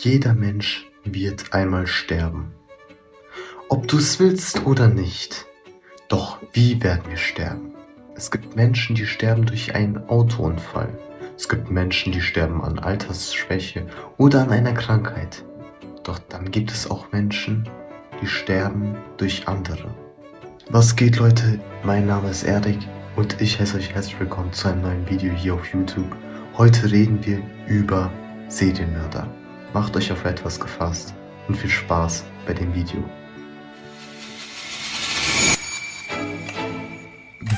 Jeder Mensch wird einmal sterben. Ob du es willst oder nicht. Doch wie werden wir sterben? Es gibt Menschen, die sterben durch einen Autounfall. Es gibt Menschen, die sterben an Altersschwäche oder an einer Krankheit. Doch dann gibt es auch Menschen, die sterben durch andere. Was geht, Leute? Mein Name ist Erik und ich heiße euch herzlich willkommen zu einem neuen Video hier auf YouTube. Heute reden wir über Serienmörder. Macht euch auf etwas gefasst und viel Spaß bei dem Video.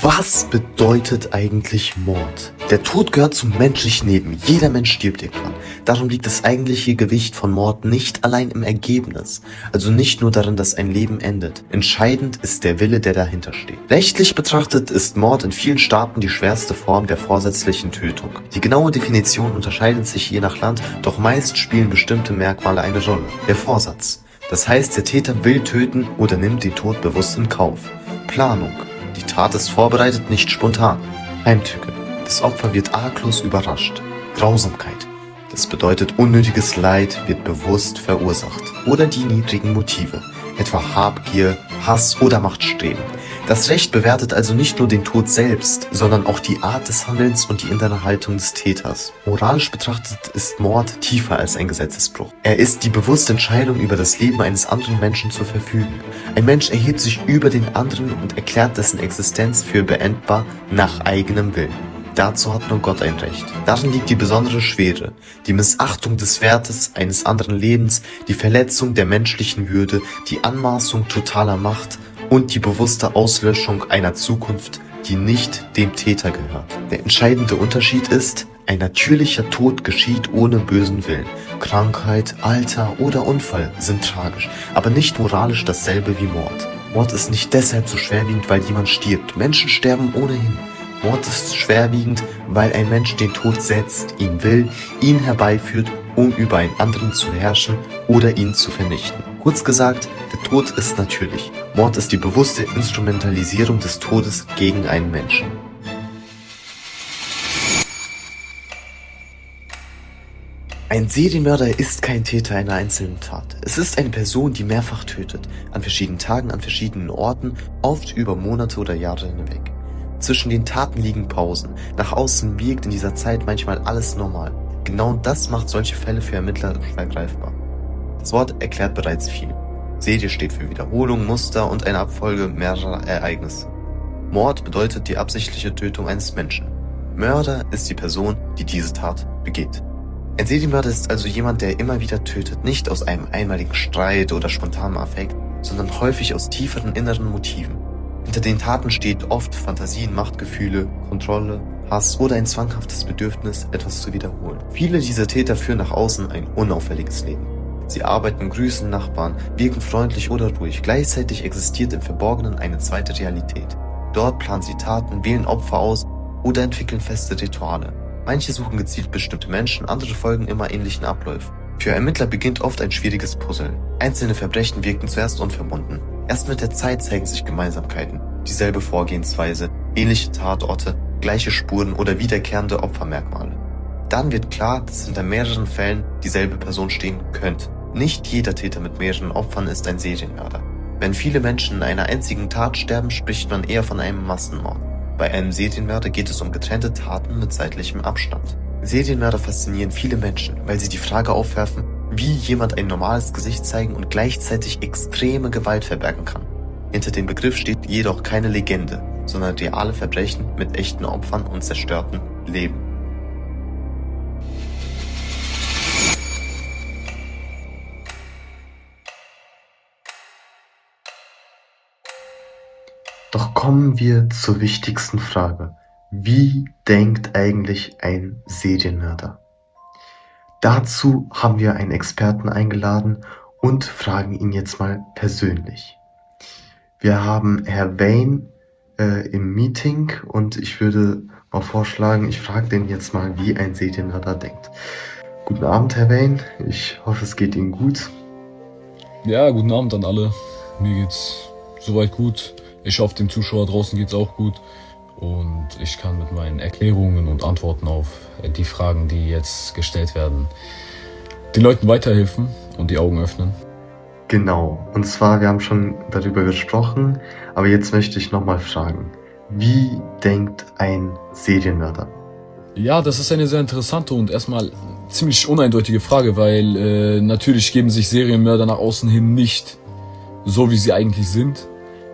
Was bedeutet eigentlich Mord? Der Tod gehört zum menschlichen Leben. Jeder Mensch stirbt irgendwann. Darum liegt das eigentliche Gewicht von Mord nicht allein im Ergebnis. Also nicht nur darin, dass ein Leben endet. Entscheidend ist der Wille, der dahinter steht. Rechtlich betrachtet ist Mord in vielen Staaten die schwerste Form der vorsätzlichen Tötung. Die genaue Definition unterscheidet sich je nach Land, doch meist spielen bestimmte Merkmale eine Rolle. Der Vorsatz. Das heißt, der Täter will töten oder nimmt den Tod bewusst in Kauf. Planung. Die Tat ist vorbereitet, nicht spontan. Heimtücke. Das Opfer wird arglos überrascht. Grausamkeit. Das bedeutet, unnötiges Leid wird bewusst verursacht. Oder die niedrigen Motive, etwa Habgier, Hass oder Machtstreben. Das Recht bewertet also nicht nur den Tod selbst, sondern auch die Art des Handelns und die innere Haltung des Täters. Moralisch betrachtet ist Mord tiefer als ein Gesetzesbruch. Er ist die bewusste Entscheidung, über das Leben eines anderen Menschen zu verfügen. Ein Mensch erhebt sich über den anderen und erklärt dessen Existenz für beendbar nach eigenem Willen. Dazu hat nur Gott ein Recht. Darin liegt die besondere Schwere, die Missachtung des Wertes eines anderen Lebens, die Verletzung der menschlichen Würde, die Anmaßung totaler Macht und die bewusste Auslöschung einer Zukunft, die nicht dem Täter gehört. Der entscheidende Unterschied ist, ein natürlicher Tod geschieht ohne bösen Willen. Krankheit, Alter oder Unfall sind tragisch, aber nicht moralisch dasselbe wie Mord. Mord ist nicht deshalb so schwerwiegend, weil jemand stirbt. Menschen sterben ohnehin. Mord ist schwerwiegend, weil ein Mensch den Tod setzt, ihn will, ihn herbeiführt, um über einen anderen zu herrschen oder ihn zu vernichten. Kurz gesagt, der Tod ist natürlich. Mord ist die bewusste Instrumentalisierung des Todes gegen einen Menschen. Ein Serienmörder ist kein Täter einer einzelnen Tat. Es ist eine Person, die mehrfach tötet, an verschiedenen Tagen, an verschiedenen Orten, oft über Monate oder Jahre hinweg. Zwischen den Taten liegen Pausen. Nach außen wirkt in dieser Zeit manchmal alles normal. Genau das macht solche Fälle für Ermittler schwer greifbar. Das Wort erklärt bereits viel. Serie steht für Wiederholung, Muster und eine Abfolge mehrerer Ereignisse. Mord bedeutet die absichtliche Tötung eines Menschen. Mörder ist die Person, die diese Tat begeht. Ein Serienmörder ist also jemand, der immer wieder tötet, nicht aus einem einmaligen Streit oder spontanem Affekt, sondern häufig aus tieferen inneren Motiven. Hinter den Taten steht oft Fantasien, Machtgefühle, Kontrolle, Hass oder ein zwanghaftes Bedürfnis, etwas zu wiederholen. Viele dieser Täter führen nach außen ein unauffälliges Leben. Sie arbeiten, grüßen Nachbarn, wirken freundlich oder ruhig. Gleichzeitig existiert im Verborgenen eine zweite Realität. Dort planen sie Taten, wählen Opfer aus oder entwickeln feste Rituale. Manche suchen gezielt bestimmte Menschen, andere folgen immer ähnlichen Abläufen. Für Ermittler beginnt oft ein schwieriges Puzzle. Einzelne Verbrechen wirken zuerst unverbunden. Erst mit der Zeit zeigen sich Gemeinsamkeiten, dieselbe Vorgehensweise, ähnliche Tatorte, gleiche Spuren oder wiederkehrende Opfermerkmale. Dann wird klar, dass hinter mehreren Fällen dieselbe Person stehen könnte. Nicht jeder Täter mit mehreren Opfern ist ein Serienmörder. Wenn viele Menschen in einer einzigen Tat sterben, spricht man eher von einem Massenmord. Bei einem Serienmörder geht es um getrennte Taten mit zeitlichem Abstand. Serienmörder faszinieren viele Menschen, weil sie die Frage aufwerfen, wie jemand ein normales Gesicht zeigen und gleichzeitig extreme Gewalt verbergen kann. Hinter dem Begriff steht jedoch keine Legende, sondern reale Verbrechen mit echten Opfern und zerstörten Leben. Doch kommen wir zur wichtigsten Frage. Wie denkt eigentlich ein Serienmörder? Dazu haben wir einen Experten eingeladen und fragen ihn jetzt mal persönlich. Wir haben Herr Wayne im Meeting und ich würde mal vorschlagen, ich frage den jetzt mal, wie ein Serienmörder denkt. Guten Abend, Herr Wayne. Ich hoffe, es geht Ihnen gut. Ja, guten Abend an alle. Mir geht's soweit gut. Ich hoffe, dem Zuschauer draußen geht's auch gut. Und ich kann mit meinen Erklärungen und Antworten auf die Fragen, die jetzt gestellt werden, den Leuten weiterhelfen und die Augen öffnen. Genau. Und zwar, wir haben schon darüber gesprochen, aber jetzt möchte ich nochmal fragen. Wie denkt ein Serienmörder? Ja, das ist eine sehr interessante und erstmal ziemlich uneindeutige Frage, weil natürlich geben sich Serienmörder nach außen hin nicht so, wie sie eigentlich sind.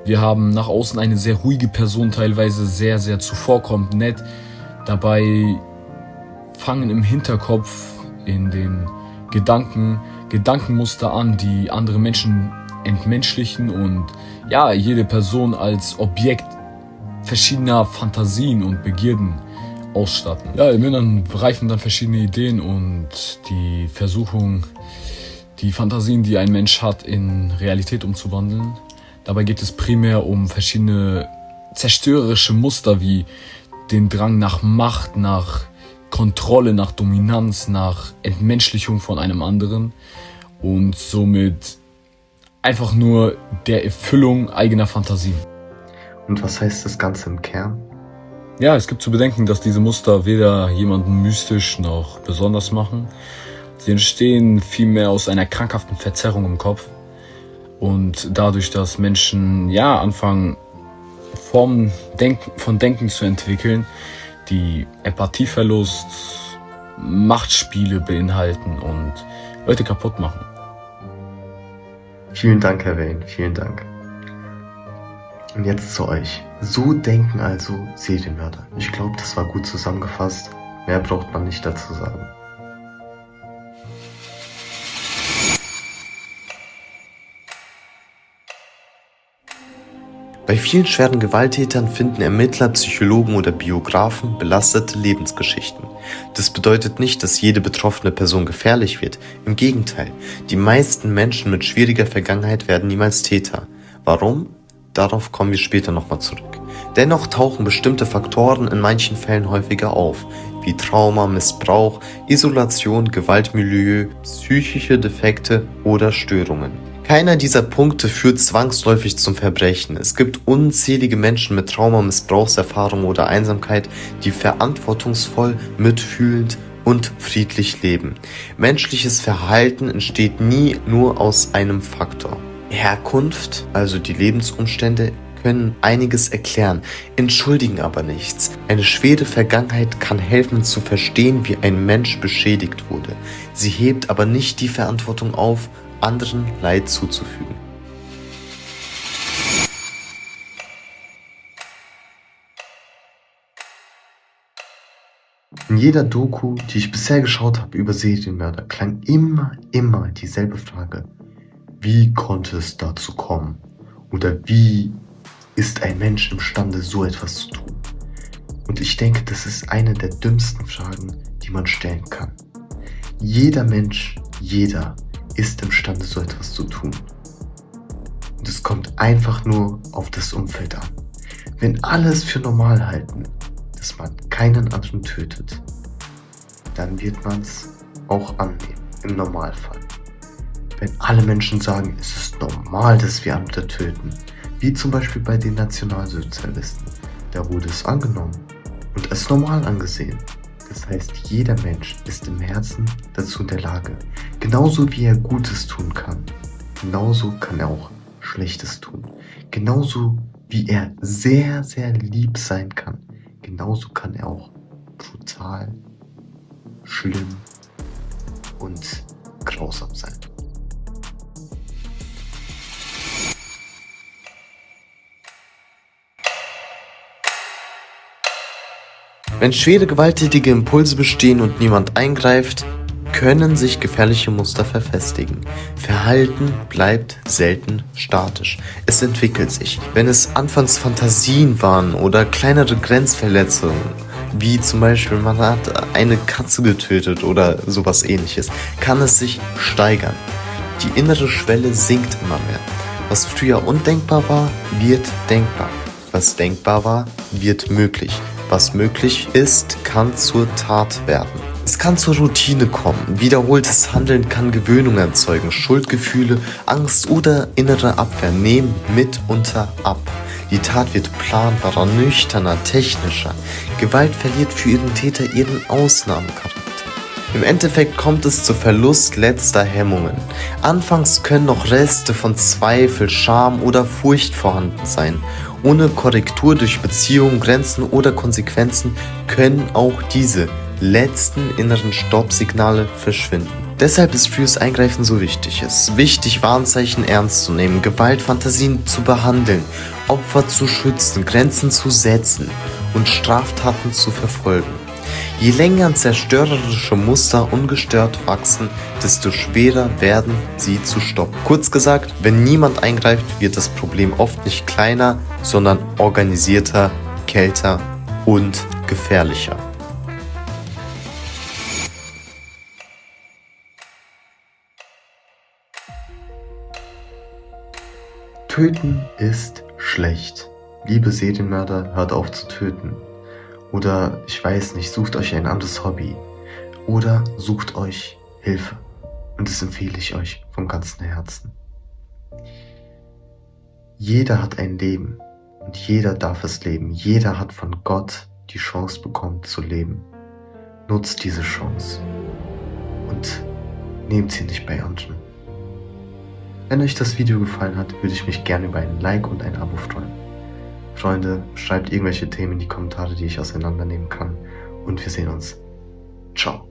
Wir haben nach außen eine sehr ruhige Person, teilweise sehr, sehr zuvorkommend, nett. Dabei fangen im Hinterkopf, in den Gedankenmuster an, die andere Menschen entmenschlichen und ja, jede Person als Objekt verschiedener Fantasien und Begierden ausstatten. Ja, im Inneren reifen dann verschiedene Ideen und die Versuchung, die Fantasien, die ein Mensch hat, in Realität umzuwandeln. Dabei geht es primär um verschiedene zerstörerische Muster wie den Drang nach Macht, nach Kontrolle, nach Dominanz, nach Entmenschlichung von einem anderen und somit einfach nur der Erfüllung eigener Fantasien. Und was heißt das Ganze im Kern? Ja, es gibt zu bedenken, dass diese Muster weder jemanden mystisch noch besonders machen. Sie entstehen vielmehr aus einer krankhaften Verzerrung im Kopf und dadurch, dass Menschen anfangen, Formen von Denken zu entwickeln, die Empathieverlust, Machtspiele beinhalten und Leute kaputt machen. Vielen Dank, Herr Wayne, vielen Dank. Und jetzt zu euch. So denken also Serienmörder. Ich glaube, das war gut zusammengefasst. Mehr braucht man nicht dazu sagen. Bei vielen schweren Gewalttätern finden Ermittler, Psychologen oder Biografen belastete Lebensgeschichten. Das bedeutet nicht, dass jede betroffene Person gefährlich wird. Im Gegenteil, die meisten Menschen mit schwieriger Vergangenheit werden niemals Täter. Warum? Darauf kommen wir später nochmal zurück. Dennoch tauchen bestimmte Faktoren in manchen Fällen häufiger auf, wie Trauma, Missbrauch, Isolation, Gewaltmilieu, psychische Defekte oder Störungen. Keiner dieser Punkte führt zwangsläufig zum Verbrechen. Es gibt unzählige Menschen mit Trauma, Missbrauchserfahrung oder Einsamkeit, die verantwortungsvoll, mitfühlend und friedlich leben. Menschliches Verhalten entsteht nie nur aus einem Faktor. Herkunft, also die Lebensumstände, können einiges erklären, entschuldigen aber nichts. Eine schwere Vergangenheit kann helfen zu verstehen, wie ein Mensch beschädigt wurde. Sie hebt aber nicht die Verantwortung auf, anderen Leid zuzufügen. In jeder Doku, die ich bisher geschaut habe über Serienmörder, klang immer dieselbe Frage. Wie konnte es dazu kommen? Oder wie ist ein Mensch imstande, so etwas zu tun? Und ich denke, das ist eine der dümmsten Fragen, die man stellen kann. Jeder Mensch, jeder ist imstande, so etwas zu tun. Und es kommt einfach nur auf das Umfeld an. Wenn alle es für normal halten, dass man keinen anderen tötet, dann wird man es auch annehmen, im Normalfall. Wenn alle Menschen sagen, es ist normal, dass wir andere töten, wie zum Beispiel bei den Nationalsozialisten, da wurde es angenommen und als normal angesehen. Das heißt, jeder Mensch ist im Herzen dazu in der Lage. Genauso wie er Gutes tun kann, genauso kann er auch Schlechtes tun. Genauso wie er sehr, sehr lieb sein kann, genauso kann er auch brutal, schlimm und grausam sein. Wenn schwere gewalttätige Impulse bestehen und niemand eingreift, können sich gefährliche Muster verfestigen. Verhalten bleibt selten statisch. Es entwickelt sich. Wenn es anfangs Fantasien waren oder kleinere Grenzverletzungen, wie zum Beispiel man hat eine Katze getötet oder sowas ähnliches, kann es sich steigern. Die innere Schwelle sinkt immer mehr. Was früher undenkbar war, wird denkbar. Was denkbar war, wird möglich. Was möglich ist, kann zur Tat werden. Es kann zur Routine kommen. Wiederholtes Handeln kann Gewöhnung erzeugen. Schuldgefühle, Angst oder innere Abwehr nehmen mitunter ab. Die Tat wird planbarer, nüchterner, technischer. Gewalt verliert für ihren Täter ihren Ausnahmecharakter. Im Endeffekt kommt es zu Verlust letzter Hemmungen. Anfangs können noch Reste von Zweifel, Scham oder Furcht vorhanden sein. Ohne Korrektur durch Beziehungen, Grenzen oder Konsequenzen können auch diese letzten inneren Stoppsignale verschwinden. Deshalb ist frühes Eingreifen so wichtig. Es ist wichtig, Warnzeichen ernst zu nehmen, Gewaltfantasien zu behandeln, Opfer zu schützen, Grenzen zu setzen und Straftaten zu verfolgen. Je länger zerstörerische Muster ungestört wachsen, desto schwerer werden sie zu stoppen. Kurz gesagt, wenn niemand eingreift, wird das Problem oft nicht kleiner, sondern organisierter, kälter und gefährlicher. Töten ist schlecht. Liebe Serienmörder, hört auf zu töten. Oder, ich weiß nicht, sucht euch ein anderes Hobby. Oder sucht euch Hilfe. Und das empfehle ich euch vom ganzen Herzen. Jeder hat ein Leben. Und jeder darf es leben. Jeder hat von Gott die Chance bekommen zu leben. Nutzt diese Chance. Und nehmt sie nicht bei anderen. Wenn euch das Video gefallen hat, würde ich mich gerne über ein Like und ein Abo freuen. Freunde, schreibt irgendwelche Themen in die Kommentare, die ich auseinandernehmen kann. Und wir sehen uns. Ciao.